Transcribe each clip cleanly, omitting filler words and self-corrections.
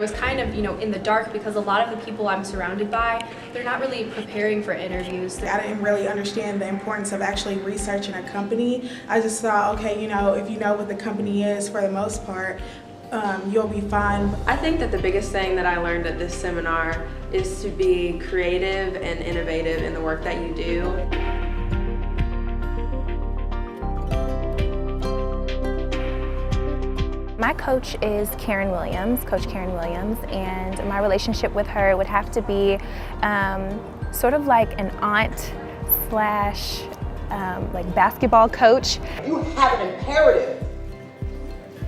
was kind of, in the dark because a lot of the people I'm surrounded by, they're not really preparing for interviews. I didn't really understand the importance of actually researching a company. I just thought, okay, if you know what the company is for the most part, you'll be fine. I think that the biggest thing that I learned at this seminar is to be creative and innovative in the work that you do. My coach is Karen Williams, Coach Karen Williams, and my relationship with her would have to be sort of like an aunt slash like basketball coach. You have an imperative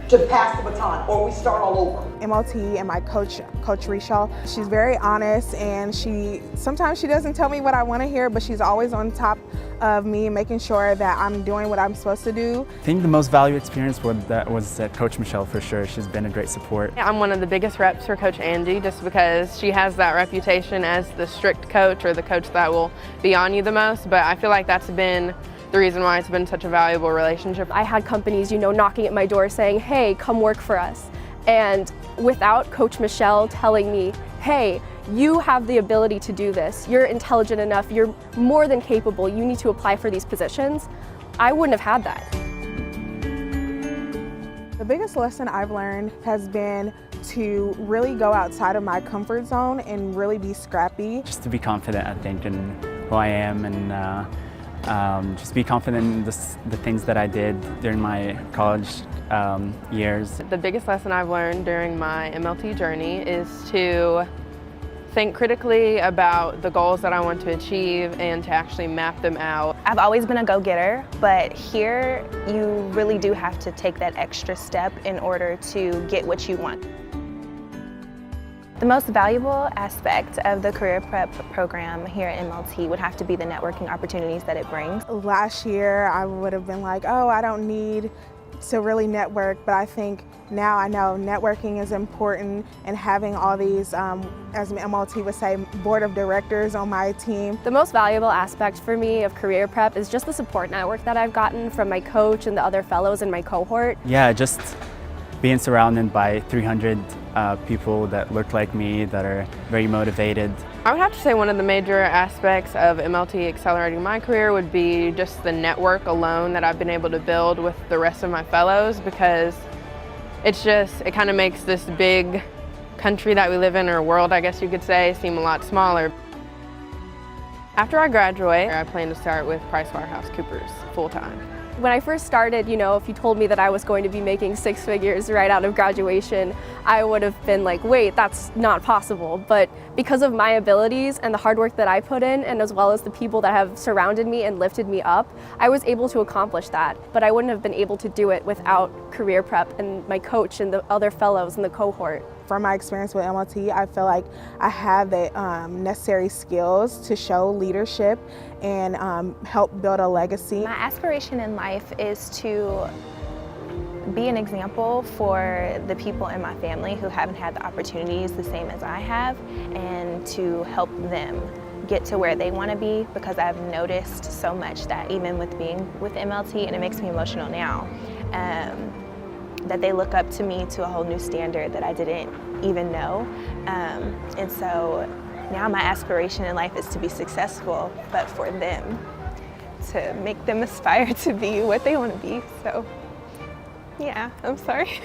to pass the baton or we start all over. MLT and my coach, Coach Rishal, she's very honest, and sometimes she doesn't tell me what I want to hear, but she's always on top of me, making sure that I'm doing what I'm supposed to do. I think the most valuable experience was at Coach Michelle for sure. She's been a great support. I'm one of the biggest reps for Coach Angie just because she has that reputation as the strict coach or the coach that will be on you the most, but I feel like that's been the reason why it's been such a valuable relationship. I had companies, knocking at my door saying, hey, come work for us. And without Coach Michelle telling me, hey, you have the ability to do this, you're intelligent enough, you're more than capable, you need to apply for these positions, I wouldn't have had that. The biggest lesson I've learned has been to really go outside of my comfort zone and really be scrappy. Just to be confident, I think, in who I am, and just be confident in the things that I did during my college years. The biggest lesson I've learned during my MLT journey is to think critically about the goals that I want to achieve and to actually map them out. I've always been a go-getter, but here you really do have to take that extra step in order to get what you want. The most valuable aspect of the Career Prep program here at MLT would have to be the networking opportunities that it brings. Last year I would have been like, oh, I don't need to really network, but I think now I know networking is important, and having all these, as MLT would say, board of directors on my team. The most valuable aspect for me of Career Prep is just the support network that I've gotten from my coach and the other fellows in my cohort. Yeah, just being surrounded by 300 people that look like me, that are very motivated. I would have to say one of the major aspects of MLT accelerating my career would be just the network alone that I've been able to build with the rest of my fellows, because it kind of makes this big country that we live in, or world I guess you could say, seem a lot smaller. After I graduate, I plan to start with PricewaterhouseCoopers full-time. When I first started, if you told me that I was going to be making 6 figures right out of graduation, I would have been like, wait, that's not possible. But because of my abilities and the hard work that I put in, and as well as the people that have surrounded me and lifted me up, I was able to accomplish that. But I wouldn't have been able to do it without Career Prep and my coach and the other fellows in the cohort. From my experience with MLT, I feel like I have the necessary skills to show leadership and help build a legacy. My aspiration in life is to be an example for the people in my family who haven't had the opportunities the same as I have, and to help them get to where they want to be, because I've noticed so much that even with being with MLT, and it makes me emotional now, that they look up to me to a whole new standard that I didn't even know. And so now my aspiration in life is to be successful, but for them, to make them aspire to be what they want to be. So yeah, I'm sorry.